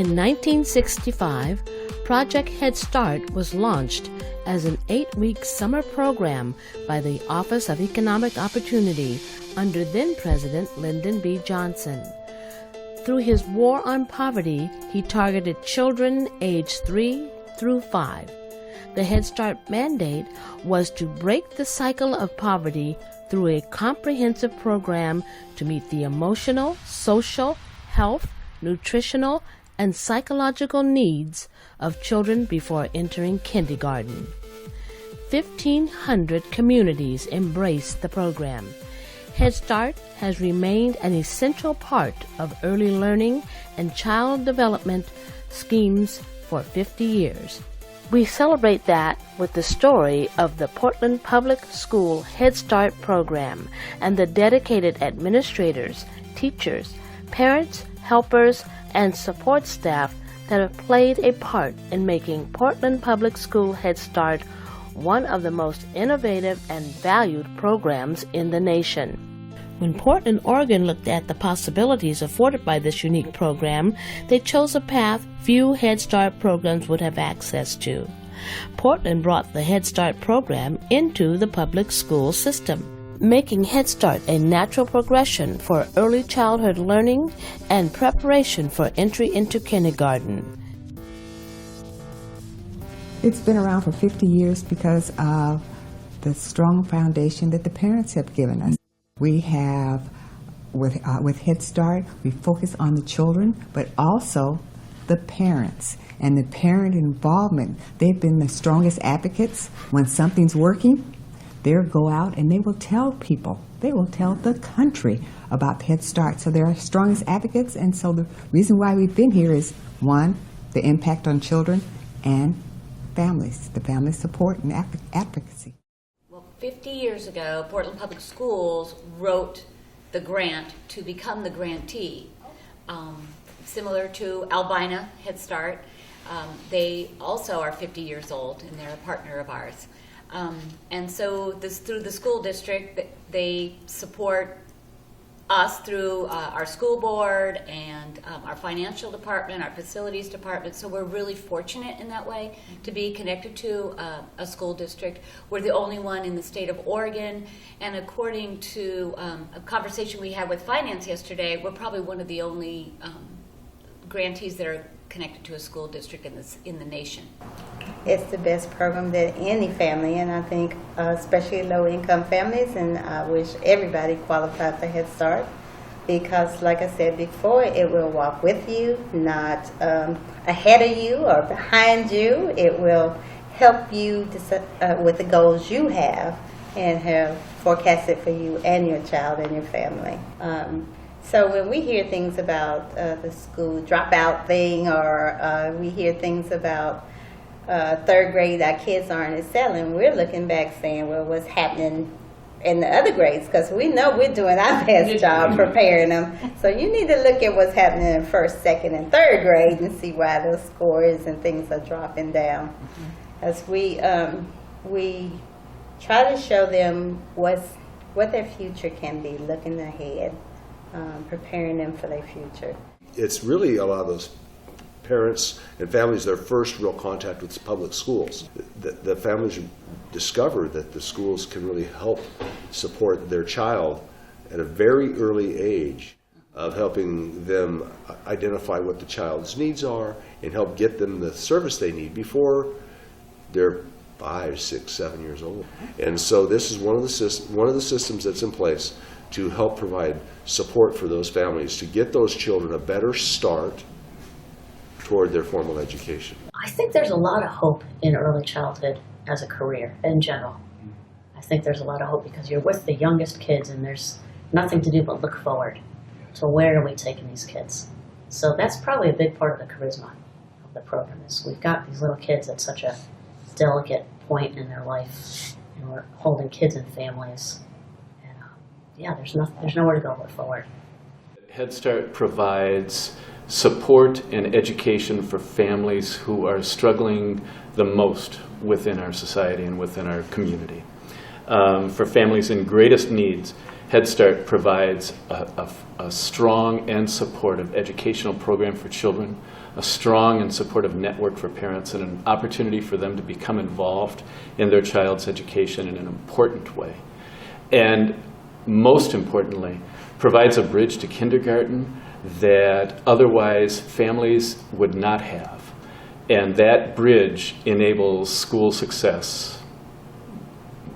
In 1965, Project Head Start was launched as an 8-week summer program by the Office of Economic Opportunity under then-President Lyndon B. Johnson. Through his War on Poverty, he targeted children aged 3 through 5. The Head Start mandate was to break the cycle of poverty through a comprehensive program to meet the emotional, social, health, nutritional, and psychological needs of children before entering kindergarten. 1,500 communities embraced the program. Head Start has remained an essential part of early learning and child development schemes for 50 years. We celebrate that with the story of the Portland Public School Head Start program and the dedicated administrators, teachers, parents, helpers, and support staff that have played a part in making Portland Public School Head Start one of the most innovative and valued programs in the nation. When Portland, Oregon looked at the possibilities afforded by this unique program, they chose a path few Head Start programs would have access to. Portland brought the Head Start program into the public school system, making Head Start a natural progression for early childhood learning and preparation for entry into kindergarten. It's been around for 50 years because of the strong foundation that the parents have given us. We have, with Head Start, we focus on the children, but also the parents and the parent involvement. They've been the strongest advocates. When something's working, they'll go out and they will tell people, they will tell the country about Head Start. So they're our strongest advocates, and so the reason why we've been here is, one, the impact on children, and families, the family support and advocacy. 50 years ago, Portland Public Schools wrote the grant to become the grantee. Similar to Albina Head Start, they also are 50 years old and they're a partner of ours. And so through the school district, they support us through our school board and our financial department, our facilities department. So we're really fortunate in that way to be connected to a school district. We're the only one in the state of Oregon, and according to a conversation we had with finance yesterday, we're probably one of the only grantees that are connected to a school district in the nation. It's the best program that any family, and I think especially low-income families, and I wish everybody qualified for Head Start, because like I said before, it will walk with you, not ahead of you or behind you. It will help you with the goals you have and have forecasted for you and your child and your family. So when we hear things about the school dropout thing, or we hear things about third grade, our kids aren't excelling, we're looking back saying, well, what's happening in the other grades? Because we know we're doing our best job preparing them. So you need to look at what's happening in first, second, and third grade and see why those scores and things are dropping down. As we try to show them what their future can be, looking ahead. Preparing them for their future. It's really a lot of those parents and families, their first real contact with public schools. The families discover that the schools can really help support their child at a very early age, of helping them identify what the child's needs are and help get them the service they need before they're 5, 6, 7 years old. And so this is one of the systems that's in place to help provide support for those families to get those children a better start toward their formal education. I think there's a lot of hope in early childhood as a career in general. I think there's a lot of hope because you're with the youngest kids and there's nothing to do but look forward to where are we taking these kids. So that's probably a big part of the charisma of the program, is we've got these little kids at such a delicate point in their life, and we're holding kids and families. Yeah, there's nowhere to go but forward. Head Start provides support and education for families who are struggling the most within our society and within our community. For families in greatest needs, Head Start provides a strong and supportive educational program for children, a strong and supportive network for parents, and an opportunity for them to become involved in their child's education in an important way. And most importantly, provides a bridge to kindergarten that otherwise families would not have. And that bridge enables school success.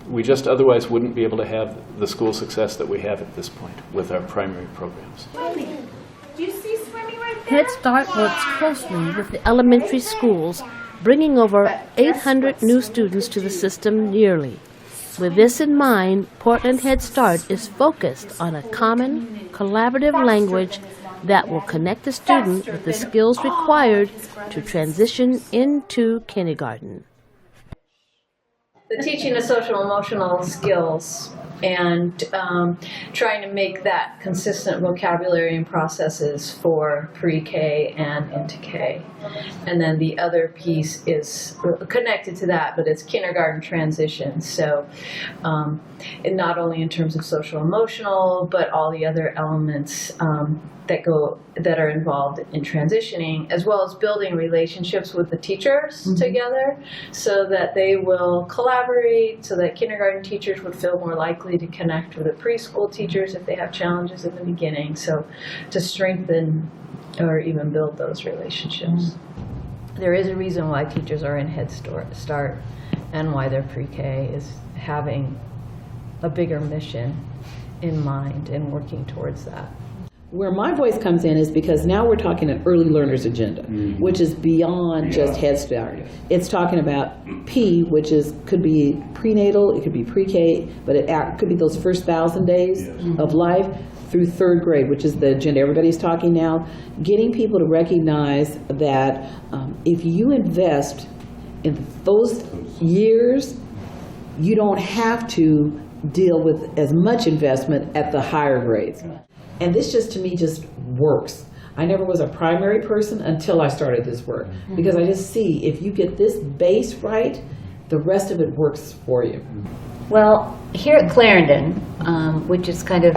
We just otherwise wouldn't be able to have the school success that we have at this point with our primary programs. Do you see swimming right there? Head Start works closely with the elementary schools, bringing over 800 new students to the system yearly. With this in mind, Portland Head Start is focused on a common, collaborative language that will connect the student with the skills required to transition into kindergarten. The teaching of social emotional skills and trying to make that consistent vocabulary and processes for pre-K and into K. And then the other piece is connected to that, but it's kindergarten transition. So and not only in terms of social emotional, but all the other elements that are involved in transitioning, as well as building relationships with the teachers together so that they will collaborate, so that kindergarten teachers would feel more likely to connect with the preschool teachers if they have challenges in the beginning. So to strengthen or even build those relationships. There is a reason why teachers are in Head Start and why their pre-K is having a bigger mission in mind and working towards that. Where my voice comes in is because now we're talking an early learners agenda, which is beyond just Head Start. It's talking about P, which could be prenatal, it could be pre-K, but it could be those first 1,000 days of life through 3rd grade, which is the agenda everybody's talking now. Getting people to recognize that if you invest in those years, you don't have to deal with as much investment at the higher grades. And this just, to me, just works. I never was a primary person until I started this work, because I just see if you get this base right, the rest of it works for you. Well, here at Clarendon, which is kind of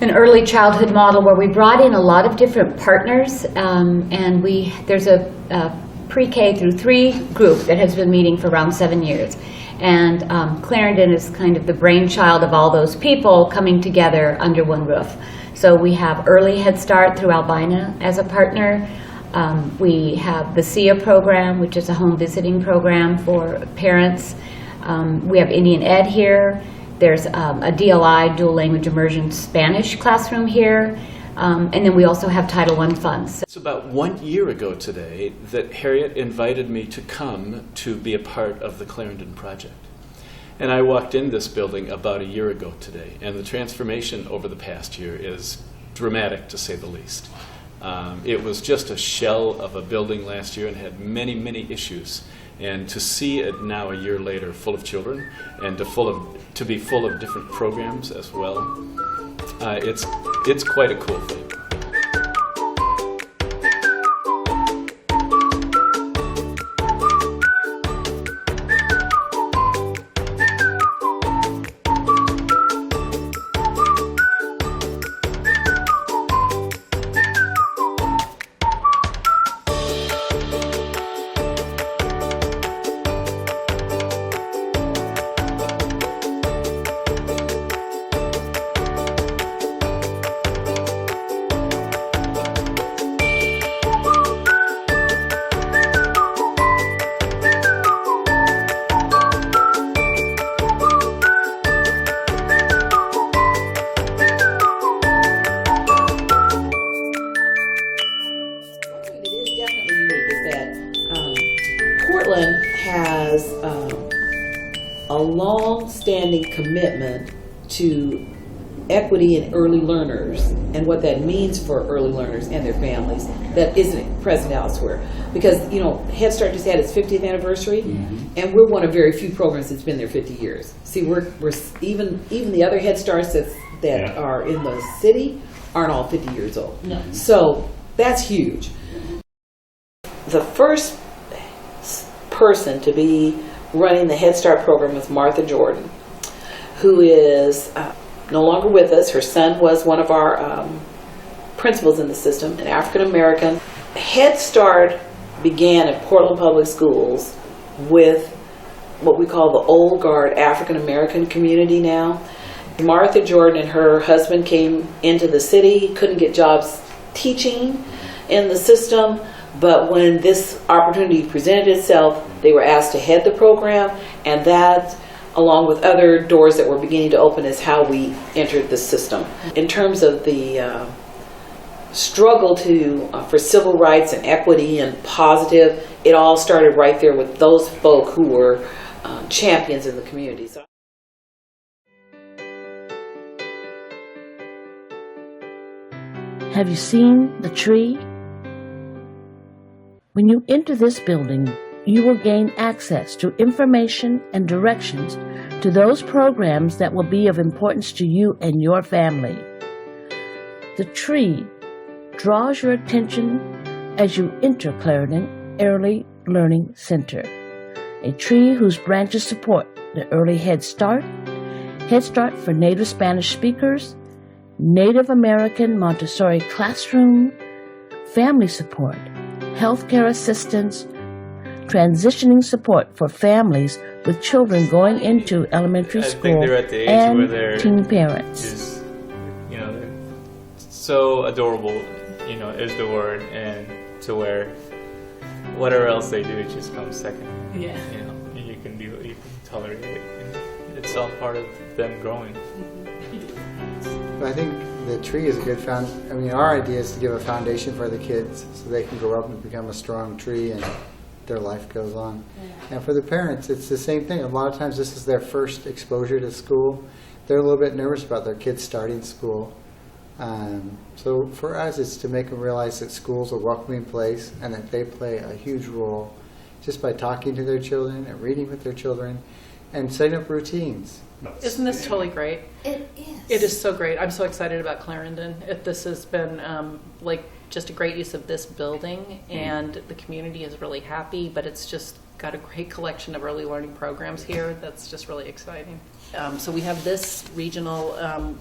an early childhood model where we brought in a lot of different partners, and there's a pre-K through 3 group that has been meeting for around 7 years. And Clarendon is kind of the brainchild of all those people coming together under one roof. So we have Early Head Start through Albina as a partner. We have the SIA program, which is a home visiting program for parents. We have Indian Ed here. There's a DLI, dual language immersion Spanish classroom here. And then we also have Title I funds. It's about 1 year ago today that Harriet invited me to come to be a part of the Clarendon Project. And I walked in this building about a year ago today, and the transformation over the past year is dramatic, to say the least. It was just a shell of a building last year and had many, many issues. And to see it now a year later full of children and to be full of different programs as well, it's quite a cool thing. Portland has a long-standing commitment to equity in early learners and what that means for early learners and their families that isn't present elsewhere. Because, you know, Head Start just had its 50th anniversary, and we're one of very few programs that's been there 50 years. See, we're even the other Head Starts that are in the city aren't all 50 years old. No. So that's huge. The first person to be running the Head Start program was Martha Jordan, who is no longer with us. Her son was one of our principals in the system, an African American. Head Start began at Portland Public Schools with what we call the old guard African American community now. Martha Jordan and her husband came into the city, couldn't get jobs teaching in the system, but when this opportunity presented itself, they were asked to head the program, and that, along with other doors that were beginning to open, is how we entered the system. In terms of the struggle for civil rights and equity and positive, it all started right there with those folk who were champions in the community. So Have you seen the tree? When you enter this building, you will gain access to information and directions to those programs that will be of importance to you and your family. The tree draws your attention as you enter Clarendon Early Learning Center, a tree whose branches support the Early Head Start for Native Spanish speakers, Native American Montessori classroom, family support, healthcare assistance, transitioning support for families with children going into elementary school, and teen parents. They're so adorable, is the word, and to where whatever else they do, it just comes second. Yeah. You can tolerate it. It's all part of them growing. I think the tree is a good our idea is to give a foundation for the kids so they can grow up and become a strong tree and their life goes on. Yeah. And for the parents, it's the same thing. A lot of times this is their first exposure to school. They're a little bit nervous about their kids starting school. So for us, it's to make them realize that school's a welcoming place and that they play a huge role just by talking to their children and reading with their children and setting up routines. Isn't this totally great? It is. It is so great. I'm so excited about Clarendon. This has been just a great use of this building, and the community is really happy, but it's just got a great collection of early learning programs here that's just really exciting. So we have this regional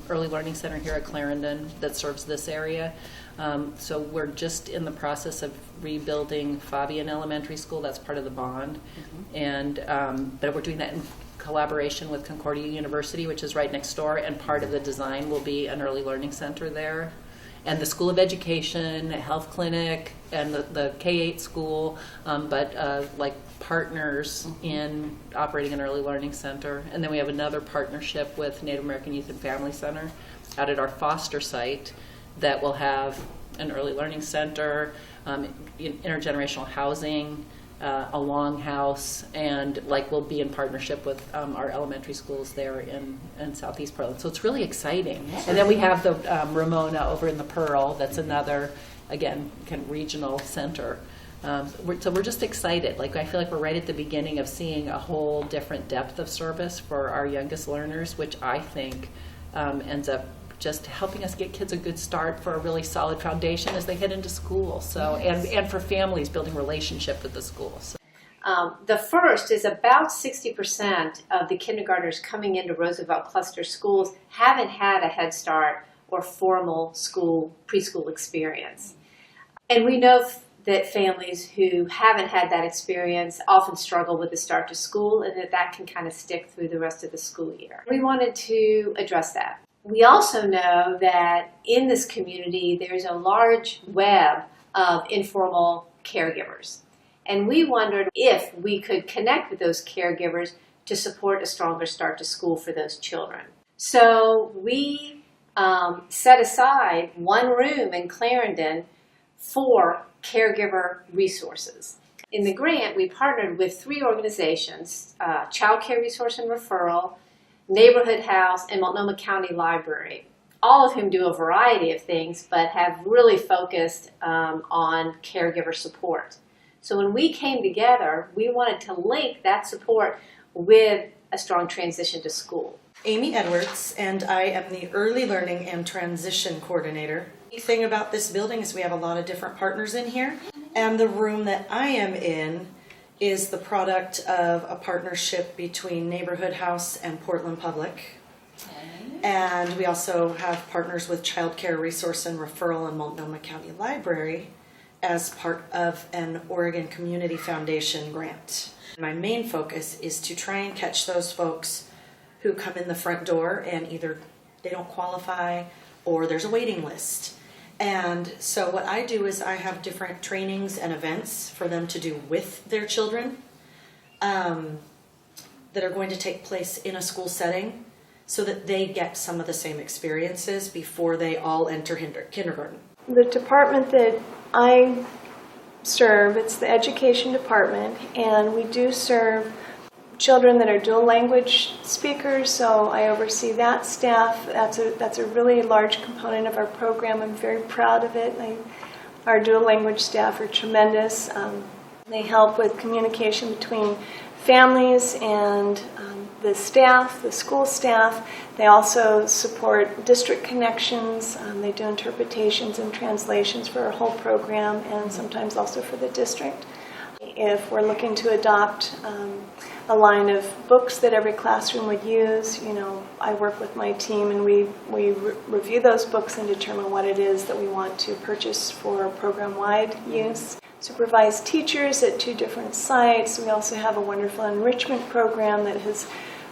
early learning center here at Clarendon that serves this area. So we're just in the process of rebuilding Fabian Elementary School. That's part of the bond. And but we're doing that in collaboration with Concordia University, which is right next door, and part of the design will be an early learning center there. And the School of Education, health clinic, and the K-8 school, but like partners in operating an early learning center. And then we have another partnership with Native American Youth and Family Center out at our Foster site that will have an early learning center, intergenerational housing, a longhouse, and we'll be in partnership with our elementary schools there in Southeast Portland. So it's really exciting. And then we have the Ramona over in the Pearl. That's another, again, kind of regional center. So we're just excited. I feel like we're right at the beginning of seeing a whole different depth of service for our youngest learners, which I think ends up just helping us get kids a good start for a really solid foundation as they head into school. So, and for families building relationship with the school. So. The first is about 60% of the kindergartners coming into Roosevelt Cluster schools haven't had a Head Start or formal preschool experience. And we know that families who haven't had that experience often struggle with the start to school, and that can kind of stick through the rest of the school year. We wanted to address that. We also know that in this community, there's a large web of informal caregivers. And we wondered if we could connect with those caregivers to support a stronger start to school for those children. So we set aside one room in Clarendon for caregiver resources. In the grant, we partnered with 3 organizations, Child Care Resource and Referral, Neighborhood House, and Multnomah County Library, all of whom do a variety of things, but have really focused on caregiver support. So when we came together, we wanted to link that support with a strong transition to school. Amy Edwards, and I am the Early Learning and Transition Coordinator. The thing about this building is we have a lot of different partners in here, and the room that I am in is the product of a partnership between Neighborhood House and Portland Public. And we also have partners with Child Care Resource and Referral and Multnomah County Library as part of an Oregon Community Foundation grant. My main focus is to try and catch those folks who come in the front door and either they don't qualify or there's a waiting list. And so what I do is I have different trainings and events for them to do with their children that are going to take place in a school setting so that they get some of the same experiences before they all enter kindergarten. The department that I serve, it's the education department, and we do serve children that are dual language speakers, so I oversee that staff. That's a really large component of our program. I'm very proud of it. Our dual language staff are tremendous. They help with communication between families and the staff, the school staff. They also support district connections. They do interpretations and translations for our whole program and sometimes also for the district. If we're looking to adopt a line of books that every classroom would use, I work with my team and we review those books and determine what it is that we want to purchase for program-wide use. Supervise teachers at 2 different sites. We also have a wonderful enrichment program that has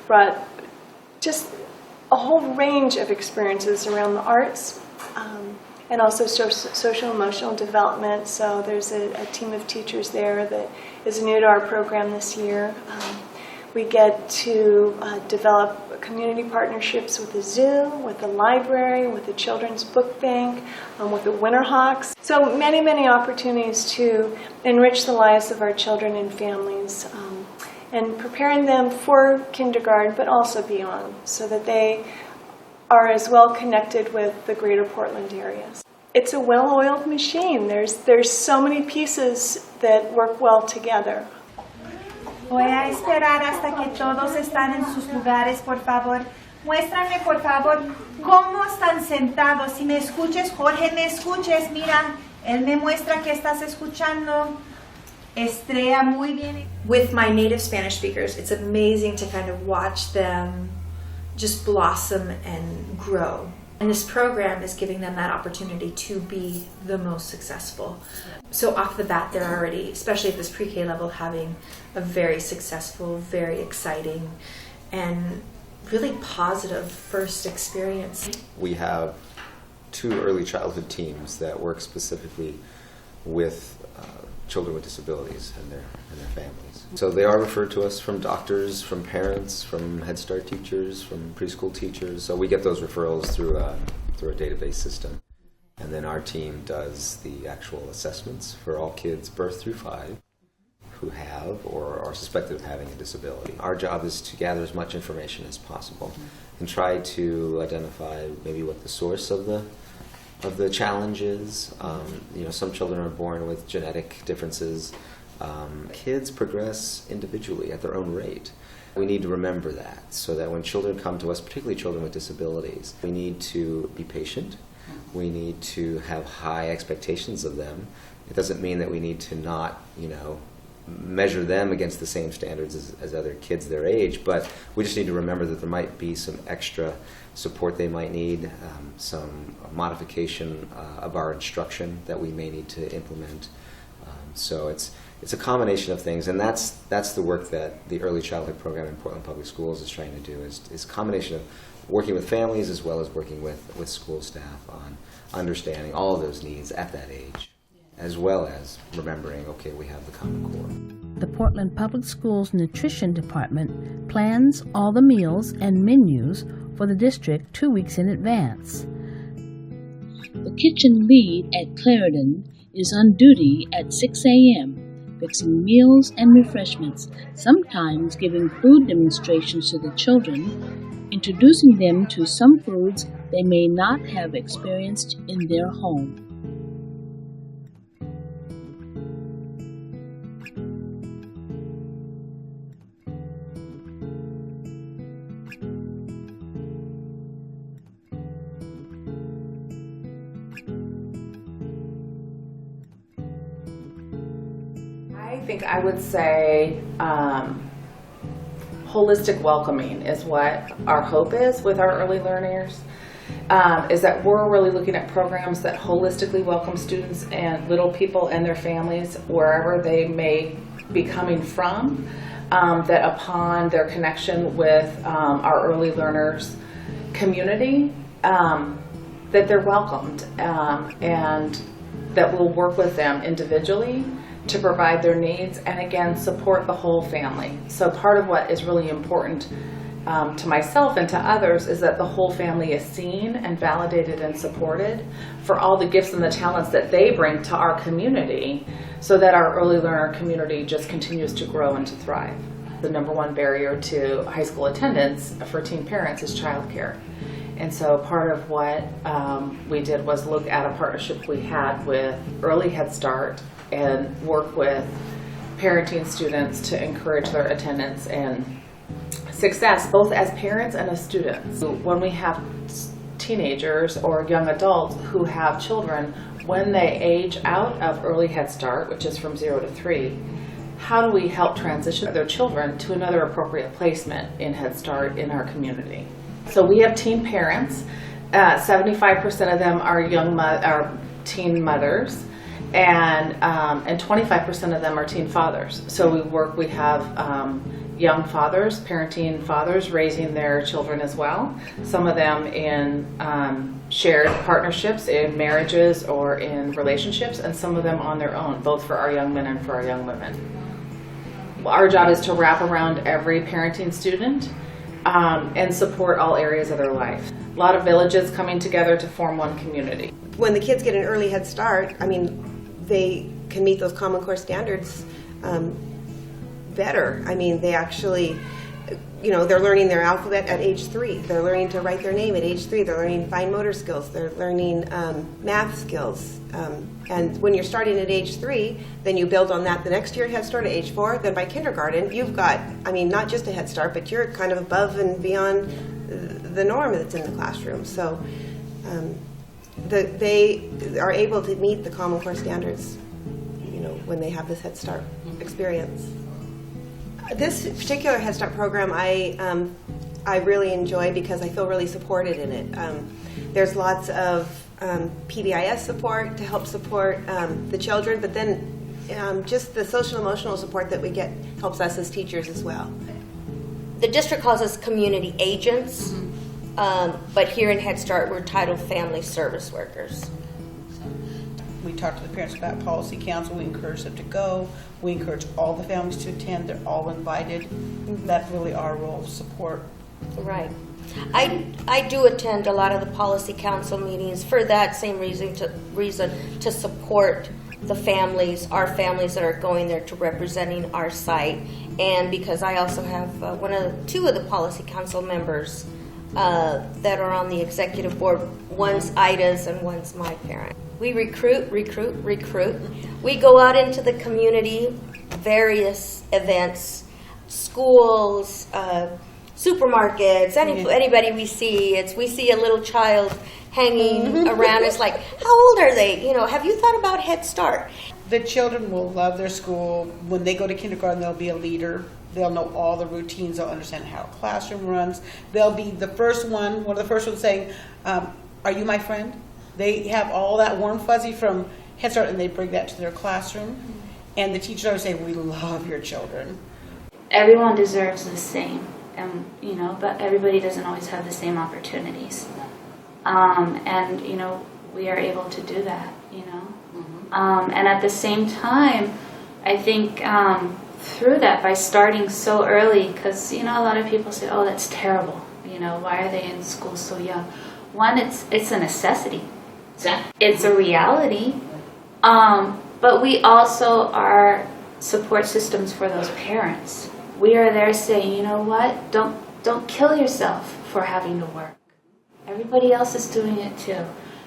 brought just a whole range of experiences around the arts and also social emotional development. So there's a team of teachers there that is new to our program this year. We get to develop community partnerships with the zoo, with the library, with the Children's Book Bank, with the Winterhawks. So many, many opportunities to enrich the lives of our children and families and preparing them for kindergarten, but also beyond, so that they are as well connected with the greater Portland area. It's a well-oiled machine. There's so many pieces that work well together. Voy a esperar hasta que todos están en sus lugares, por favor. Muéstrame, por favor, cómo están sentados. Si me escuches, Jorge, me escuches. Mira, él me muestra que estás escuchando. Estrella, muy bien. With my native Spanish speakers, it's amazing to kind of watch them just blossom and grow. And this program is giving them that opportunity to be the most successful. So off the bat, they're already, especially at this pre-K level, having a very successful, very exciting, and really positive first experience. We have 2 early childhood teams that work specifically with children with disabilities and their families. So they are referred to us from doctors, from parents, from Head Start teachers, from preschool teachers. So we get those referrals through a database system. And then our team does the actual assessments for all kids birth through 5 who have or are suspected of having a disability. Our job is to gather as much information as possible and try to identify maybe what the source of the challenge is. Some children are born with genetic differences. Kids progress individually at their own rate. We need to remember that, so that when children come to us, particularly children with disabilities, we need to be patient. We need to have high expectations of them. It doesn't mean that we need to not, measure them against the same standards as other kids their age, but we just need to remember that there might be some extra support they might need, some modification of our instruction that we may need to implement. So it's a combination of things, and that's the work that the early childhood program in Portland Public Schools is trying to do, is a combination of working with families as well as working with school staff on understanding all of those needs at that age, as well as remembering, okay, we have the Common Core. The Portland Public Schools Nutrition Department plans all the meals and menus for the district 2 weeks in advance. The kitchen lead at Clarendon is on duty at 6 a.m., fixing meals and refreshments, sometimes giving food demonstrations to the children, introducing them to some foods they may not have experienced in their home. I think I would say holistic welcoming is what our hope is with our early learners. Is that we're really looking at programs that holistically welcome students and little people and their families wherever they may be coming from, that upon their connection with our early learners community, that they're welcomed, and that we'll work with them individually to provide their needs and again support the whole family. So part of what is really important to myself and to others is that the whole family is seen and validated and supported for all the gifts and the talents that they bring to our community, so that our early learner community just continues to grow and to thrive. The number one barrier to high school attendance for teen parents is childcare. And so part of what we did was look at a partnership we had with Early Head Start and work with parenting students to encourage their attendance and success, both as parents and as students. When we have teenagers or young adults who have children, when they age out of Early Head Start, which is from 0 to 3, how do we help transition their children to another appropriate placement in Head Start in our community? So we have teen parents. 75% of them are teen mothers, and 25% of them are teen fathers. So we have young fathers, parenting fathers, raising their children as well. Some of them in shared partnerships, in marriages or in relationships, and some of them on their own, both for our young men and for our young women. Our job is to wrap around every parenting student and support all areas of their life. A lot of villages coming together to form one community. When the kids get an early head start, I mean, they can meet those Common Core standards better. I mean, they actually, they're learning their alphabet at age 3. They're learning to write their name at age 3. They're learning fine motor skills. They're learning math skills. And when you're starting at age 3, then you build on that the next year at Head Start at age 4. Then by kindergarten, you've got, not just a Head Start, but you're kind of above and beyond the norm that's in the classroom. So they are able to meet the Common Core standards, when they have this Head Start experience. This particular Head Start program I really enjoy because I feel really supported in it. There's lots of PBIS support to help support the children, but then just the social emotional support that we get helps us as teachers as well. The district calls us community agents, but here in Head Start we're titled family service workers. We talk to the parents about policy council. We encourage them to go. We encourage all the families to attend. They're all invited. That's really our role, support. Right. I do attend a lot of the policy council meetings for that same reason to support the families, our families that are going there to representing our site, and because I also have two of the policy council members that are on the executive board. One's Ida's and one's my parent. We recruit. We go out into the community, various events, schools, supermarkets, anybody we see. We see a little child hanging around. It's like, how old are they? Have you thought about Head Start? The children will love their school. When they go to kindergarten, they'll be a leader. They'll know all the routines. They'll understand how a classroom runs. They'll be the first one of the first ones saying, are you my friend? They have all that warm fuzzy from Head Start, and they bring that to their classroom. And the teachers always say, we love your children. Everyone deserves the same, and but everybody doesn't always have the same opportunities. And we are able to do that. And at the same time, I think through that, by starting so early, because a lot of people say, oh, that's terrible. Why are they in school so young? One, it's a necessity. It's a reality. But we also are support systems for those parents. We are there saying, you know what? Don't kill yourself for having to work. Everybody else is doing it too.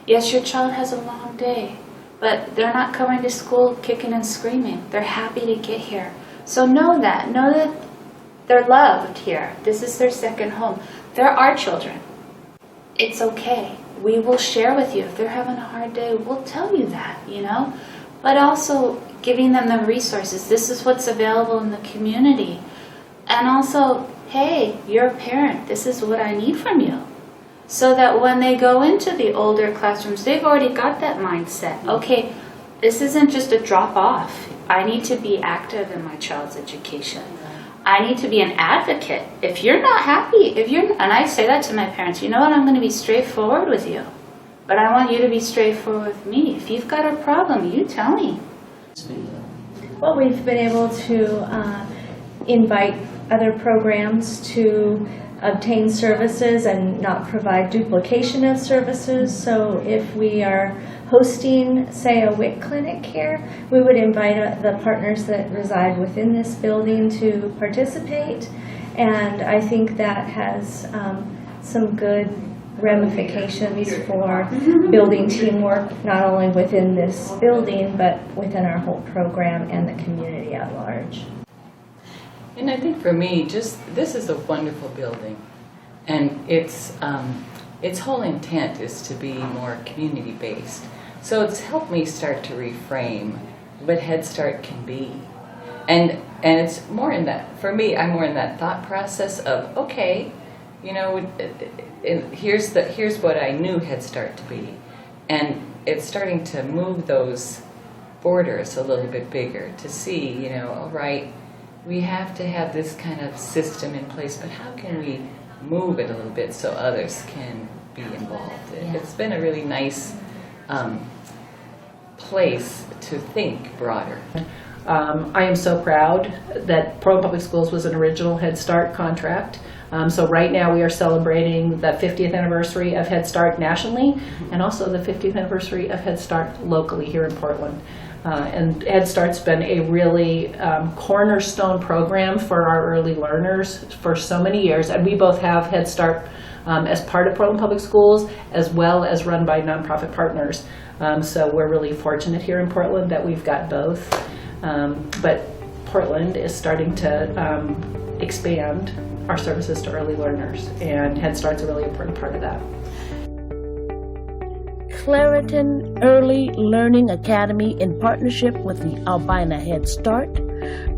Yes, your child has a long day, but they're not coming to school kicking and screaming. They're happy to get here. So know that they're loved here. This is their second home. They're our children. It's okay. We will share with you. If they're having a hard day, we'll tell you that, But also giving them the resources. This is what's available in the community. And also, hey, you're a parent, this is what I need from you. So that when they go into the older classrooms, they've already got that mindset. Okay, this isn't just a drop off. I need to be active in my child's education. I need to be an advocate. If you're not happy, and I say that to my parents, you know what, I'm going to be straightforward with you. But I want you to be straightforward with me. If you've got a problem, you tell me. Well, we've been able to invite other programs to obtain services and not provide duplication of services. So if we are hosting, say, a WIC clinic here, we would invite the partners that reside within this building to participate. And I think that has some good ramifications for building teamwork, not only within this building, but within our whole program and the community at large. And I think for me, just this is a wonderful building, and its whole intent is to be more community-based. So it's helped me start to reframe what Head Start can be, and it's more in that. For me, I'm more in that thought process of, okay, you know, here's what I knew Head Start to be, and it's starting to move those borders a little bit bigger to see, you know, all right, we have to have this kind of system in place, but how can we move it a little bit so others can be involved? It's been a really nice place to think broader. I am so proud that Portland Public Schools was an original Head Start contract. So right now we are celebrating the 50th anniversary of Head Start nationally, and also the 50th anniversary of Head Start locally here in Portland. And Head Start's been a really cornerstone program for our early learners for so many years, and we both have Head Start as part of Portland Public Schools, as well as run by nonprofit partners. So we're really fortunate here in Portland that we've got both. But Portland is starting to expand our services to early learners, and Head Start's a really important part of that. Clariton Early Learning Academy, in partnership with the Albina Head Start,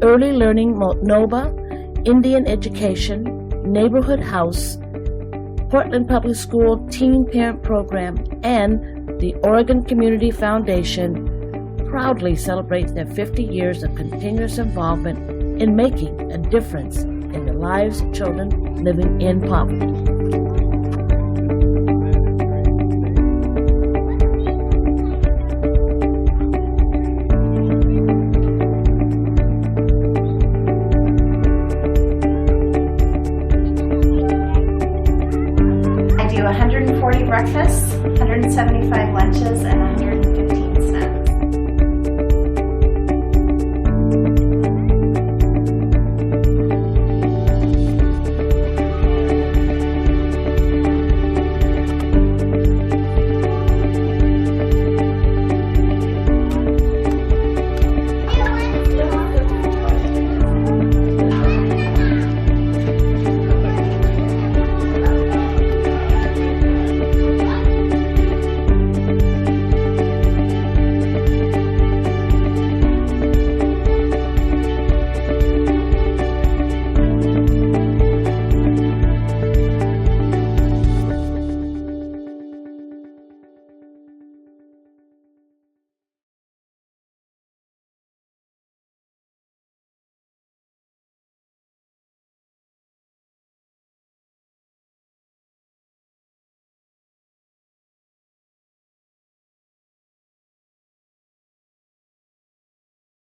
Early Learning Multnomah, Indian Education, Neighborhood House, Portland Public School Teen Parent Program, and the Oregon Community Foundation proudly celebrate their 50 years of continuous involvement in making a difference in the lives of children living in poverty. I do 140 breakfasts, 175 lunches, and 100